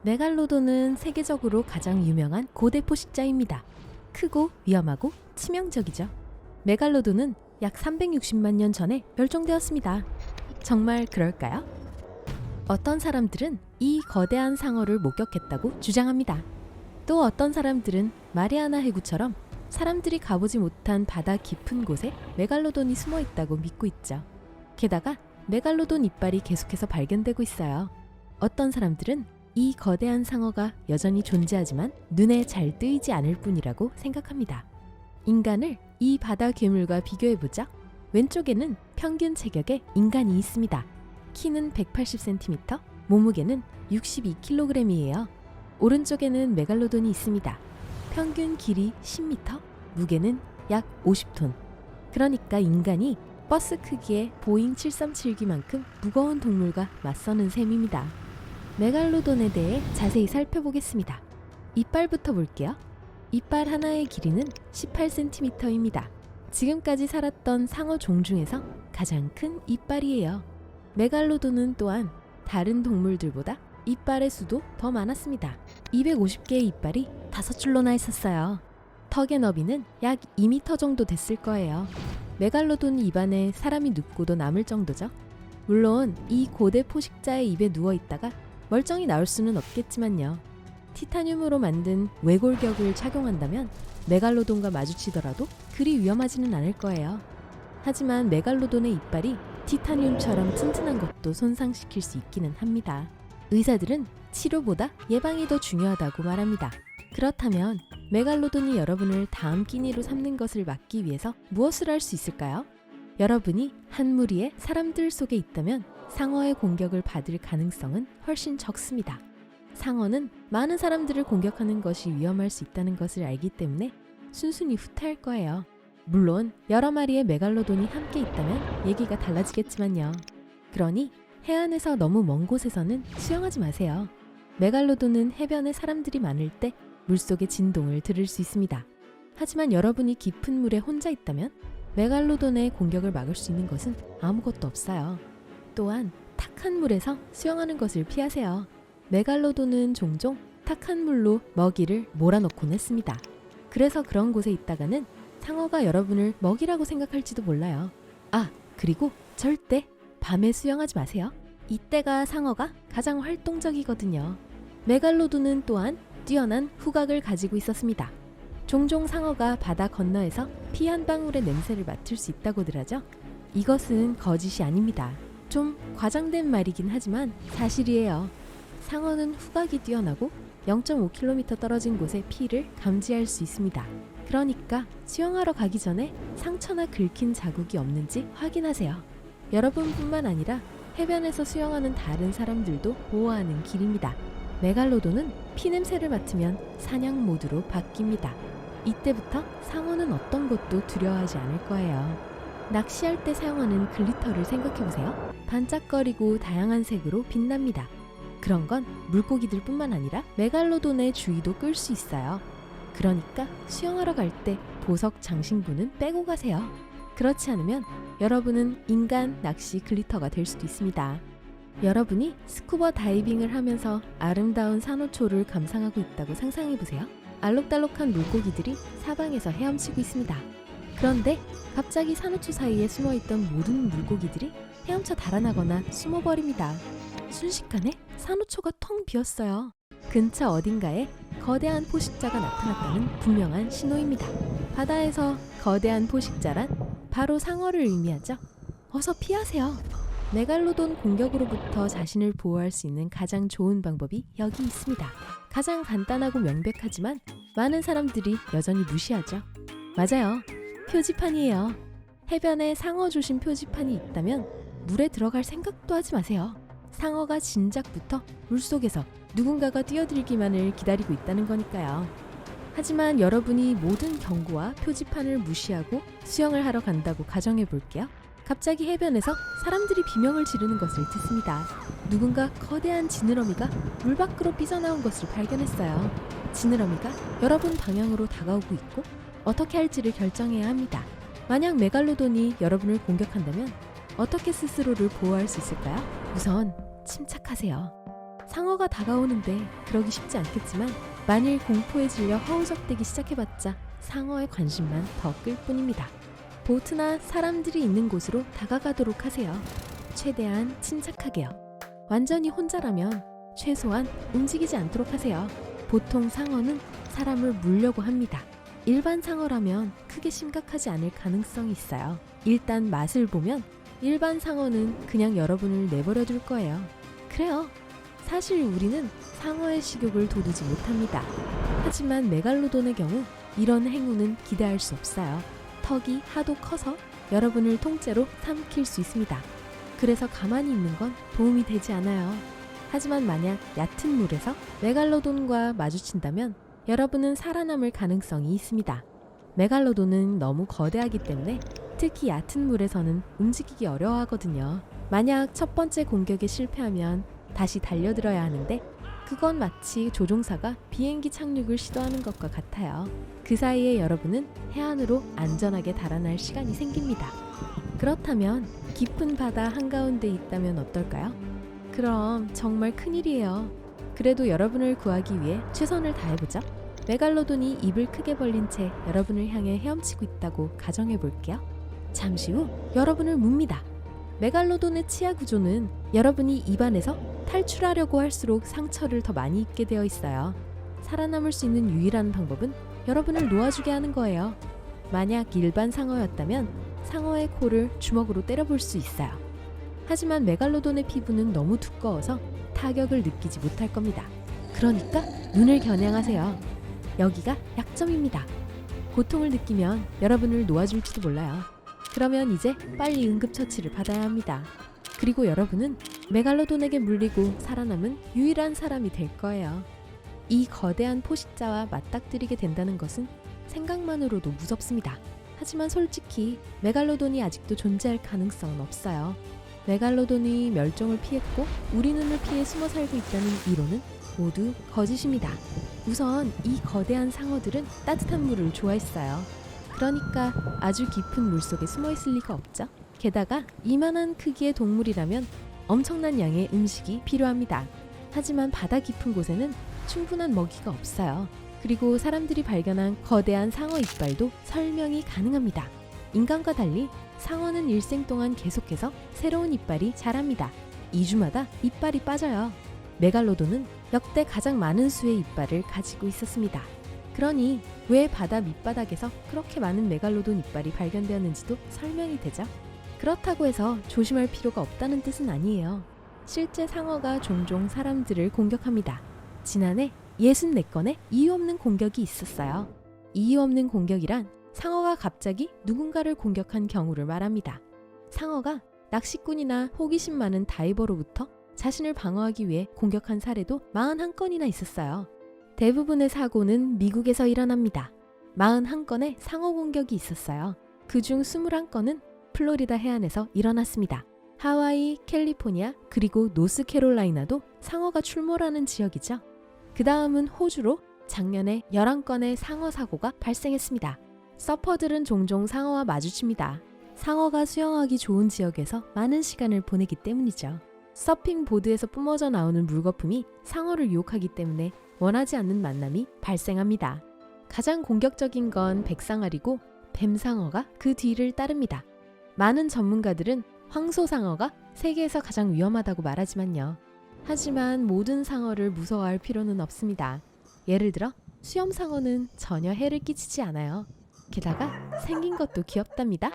메갈로돈은 세계적으로 가장 유명한 고대 포식자입니다. 크고 위험하고 치명적이죠. 메갈로돈은 약 360만 년 전에 멸종되었습니다. 정말 그럴까요? 어떤 사람들은 이 거대한 상어를 목격했다고 주장합니다. 또 어떤 사람들은 마리아나 해구처럼 사람들이 가보지 못한 바다 깊은 곳에 메갈로돈이 숨어 있다고 믿고 있죠. 게다가 메갈로돈 이빨이 계속해서 발견되고 있어요. 어떤 사람들은 이 거대한 상어가 여전히 존재하지만 눈에 잘 뜨이지 않을 뿐이라고 생각합니다. 인간을 이 바다 괴물과 비교해보자. 왼쪽에는 평균 체격의 인간이 있습니다. 키는 180cm, 몸무게는 62kg이에요. 오른쪽에는 메갈로돈이 있습니다. 평균 길이 10m, 무게는 약 50톤. 그러니까 인간이 버스 크기의 보잉 737기만큼 무거운 동물과 맞서는 셈입니다. 메갈로돈에 대해 자세히 살펴보겠습니다. 이빨부터 볼게요. 이빨 하나의 길이는 18cm입니다. 지금까지 살았던 상어 종 중에서 가장 큰 이빨이에요. 메갈로돈은 또한 다른 동물들보다 이빨의 수도 더 많았습니다. 250개의 이빨이 5줄로 나 있었어요. 턱의 너비는 약 2m 정도 됐을 거예요. 메갈로돈 입안에 사람이 눕고도 남을 정도죠. 물론 이 고대 포식자의 입에 누워있다가 멀쩡히 나올 수는 없겠지만요. 티타늄으로 만든 외골격을 착용한다면 메갈로돈과 마주치더라도 그리 위험하지는 않을 거예요. 하지만 메갈로돈의 이빨이 티타늄처럼 튼튼한 것도 손상시킬 수 있기는 합니다. 의사들은 치료보다 예방이 더 중요하다고 말합니다. 그렇다면 메갈로돈이 여러분을 다음 끼니로 삼는 것을 막기 위해서 무엇을 할 수 있을까요? 여러분이 한 무리의 사람들 속에 있다면 상어의 공격을 받을 가능성은 훨씬 적습니다. 상어는 많은 사람들을 공격하는 것이 위험할 수 있다는 것을 알기 때문에 순순히 후퇴할 거예요. 물론 여러 마리의 메갈로돈이 함께 있다면 얘기가 달라지겠지만요. 그러니 해안에서 너무 먼 곳에서는 수영하지 마세요. 메갈로돈은 해변에 사람들이 많을 때 물속의 진동을 들을 수 있습니다. 하지만 여러분이 깊은 물에 혼자 있다면 메갈로돈의 공격을 막을 수 있는 것은 아무것도 없어요. 또한 탁한 물에서 수영하는 것을 피하세요. 메갈로돈은 종종 탁한 물로 먹이를 몰아넣곤 했습니다. 그래서 그런 곳에 있다가는 상어가 여러분을 먹이라고 생각할지도 몰라요. 그리고 절대 밤에 수영하지 마세요. 이때가 상어가 가장 활동적이거든요. 메갈로돈은 또한 뛰어난 후각을 가지고 있었습니다. 종종 상어가 바다 건너에서 피 한 방울의 냄새를 맡을 수 있다고들 하죠. 이것은 거짓이 아닙니다. 좀 과장된 말이긴 하지만 사실이에요. 상어는 후각이 뛰어나고 0.5km 떨어진 곳의 피를 감지할 수 있습니다. 그러니까 수영하러 가기 전에 상처나 긁힌 자국이 없는지 확인하세요. 여러분뿐만 아니라 해변에서 수영하는 다른 사람들도 보호하는 길입니다. 메갈로돈은 피냄새를 맡으면 사냥 모드로 바뀝니다. 이때부터 상어는 어떤 것도 두려워하지 않을 거예요. 낚시할 때 사용하는 글리터를 생각해보세요. 반짝거리고 다양한 색으로 빛납니다. 그런 건 물고기들 뿐만 아니라 메갈로돈의 주의도 끌 수 있어요. 그러니까 수영하러 갈 때 보석 장신구는 빼고 가세요. 그렇지 않으면 여러분은 인간 낚시 글리터가 될 수도 있습니다. 여러분이 스쿠버 다이빙을 하면서 아름다운 산호초를 감상하고 있다고 상상해보세요. 알록달록한 물고기들이 사방에서 헤엄치고 있습니다. 그런데 갑자기 산호초 사이에 숨어있던 모든 물고기들이 헤엄쳐 달아나거나 숨어버립니다. 순식간에 산호초가 텅 비었어요. 근처 어딘가에 거대한 포식자가 나타났다는 분명한 신호입니다. 바다에서 거대한 포식자란 바로 상어를 의미하죠. 어서 피하세요. 메갈로돈 공격으로부터 자신을 보호할 수 있는 가장 좋은 방법이 여기 있습니다. 가장 간단하고 명백하지만 많은 사람들이 여전히 무시하죠. 맞아요. 표지판이에요. 해변에 상어 조심 표지판이 있다면 물에 들어갈 생각도 하지 마세요. 상어가 진작부터 물속에서 누군가가 뛰어들기만을 기다리고 있다는 거니까요. 하지만 여러분이 모든 경고와 표지판을 무시하고 수영을 하러 간다고 가정해 볼게요. 갑자기 해변에서 사람들이 비명을 지르는 것을 듣습니다. 누군가 거대한 지느러미가 물 밖으로 삐져나온 것을 발견했어요. 지느러미가 여러분 방향으로 다가오고 있고 어떻게 할지를 결정해야 합니다. 만약 메갈로돈이 여러분을 공격한다면 어떻게 스스로를 보호할 수 있을까요? 우선 침착하세요. 상어가 다가오는데 그러기 쉽지 않겠지만 만일 공포에 질려 허우적대기 시작해봤자 상어의 관심만 더 끌 뿐입니다. 보트나 사람들이 있는 곳으로 다가가도록 하세요. 최대한 침착하게요. 완전히 혼자라면 최소한 움직이지 않도록 하세요. 보통 상어는 사람을 물려고 합니다. 일반 상어라면 크게 심각하지 않을 가능성이 있어요. 일단 맛을 보면 일반 상어는 그냥 여러분을 내버려 둘 거예요. 그래요. 사실 우리는 상어의 식욕을 돋우지 못합니다. 하지만 메갈로돈의 경우 이런 행운은 기대할 수 없어요. 턱이 하도 커서 여러분을 통째로 삼킬 수 있습니다. 그래서 가만히 있는 건 도움이 되지 않아요. 하지만 만약 얕은 물에서 메갈로돈과 마주친다면 여러분은 살아남을 가능성이 있습니다. 메갈로돈은 너무 거대하기 때문에 특히 얕은 물에서는 움직이기 어려워하거든요. 만약 첫 번째 공격에 실패하면 다시 달려들어야 하는데 그건 마치 조종사가 비행기 착륙을 시도하는 것과 같아요. 그 사이에 여러분은 해안으로 안전하게 달아날 시간이 생깁니다. 그렇다면 깊은 바다 한가운데 있다면 어떨까요? 그럼 정말 큰일이에요. 그래도 여러분을 구하기 위해 최선을 다해보죠. 메갈로돈이 입을 크게 벌린 채 여러분을 향해 헤엄치고 있다고 가정해볼게요. 잠시 후 여러분을 묻니다. 메갈로돈의 치아 구조는 여러분이 입안에서 탈출하려고 할수록 상처를 더 많이 입게 되어 있어요. 살아남을 수 있는 유일한 방법은 여러분을 놓아주게 하는 거예요. 만약 일반 상어였다면 상어의 코를 주먹으로 때려볼 수 있어요. 하지만 메갈로돈의 피부는 너무 두꺼워서 타격을 느끼지 못할 겁니다. 그러니까 눈을 겨냥하세요. 여기가 약점입니다. 고통을 느끼면 여러분을 놓아줄지도 몰라요. 그러면 이제 빨리 응급처치를 받아야 합니다. 그리고 여러분은 메갈로돈에게 물리고 살아남은 유일한 사람이 될 거예요. 이 거대한 포식자와 맞닥뜨리게 된다는 것은 생각만으로도 무섭습니다. 하지만 솔직히 메갈로돈이 아직도 존재할 가능성은 없어요. 메갈로돈이 멸종을 피했고 우리 눈을 피해 숨어 살고 있다는 이론은 모두 거짓입니다. 우선 이 거대한 상어들은 따뜻한 물을 좋아했어요. 그러니까 아주 깊은 물속에 숨어 있을 리가 없죠. 게다가 이만한 크기의 동물이라면 엄청난 양의 음식이 필요합니다. 하지만 바다 깊은 곳에는 충분한 먹이가 없어요. 그리고 사람들이 발견한 거대한 상어 이빨도 설명이 가능합니다. 인간과 달리 상어는 일생 동안 계속해서 새로운 이빨이 자랍니다. 2주마다 이빨이 빠져요. 메갈로돈은 역대 가장 많은 수의 이빨을 가지고 있었습니다. 그러니 왜 바다 밑바닥에서 그렇게 많은 메갈로돈 이빨이 발견되었는지도 설명이 되죠. 그렇다고 해서 조심할 필요가 없다는 뜻은 아니에요. 실제 상어가 종종 사람들을 공격합니다. 지난해 64건의 이유 없는 공격이 있었어요. 이유 없는 공격이란 상어가 갑자기 누군가를 공격한 경우를 말합니다. 상어가 낚시꾼이나 호기심 많은 다이버로부터 자신을 방어하기 위해 공격한 사례도 41건이나 있었어요. 대부분의 사고는 미국에서 일어납니다. 41건의 상어 공격이 있었어요. 그중 21건은 플로리다 해안에서 일어났습니다. 하와이, 캘리포니아, 그리고 노스캐롤라이나도 상어가 출몰하는 지역이죠. 그 다음은 호주로 작년에 11건의 상어 사고가 발생했습니다. 서퍼들은 종종 상어와 마주칩니다. 상어가 수영하기 좋은 지역에서 많은 시간을 보내기 때문이죠. 서핑 보드에서 뿜어져 나오는 물거품이 상어를 유혹하기 때문에 원하지 않는 만남이 발생합니다. 가장 공격적인 건 백상아리고 뱀상어가 그 뒤를 따릅니다. 많은 전문가들은 황소상어가 세계에서 가장 위험하다고 말하지만요. 하지만 모든 상어를 무서워할 필요는 없습니다. 예를 들어 수염상어는 전혀 해를 끼치지 않아요. 게다가 생긴 것도 귀엽답니다.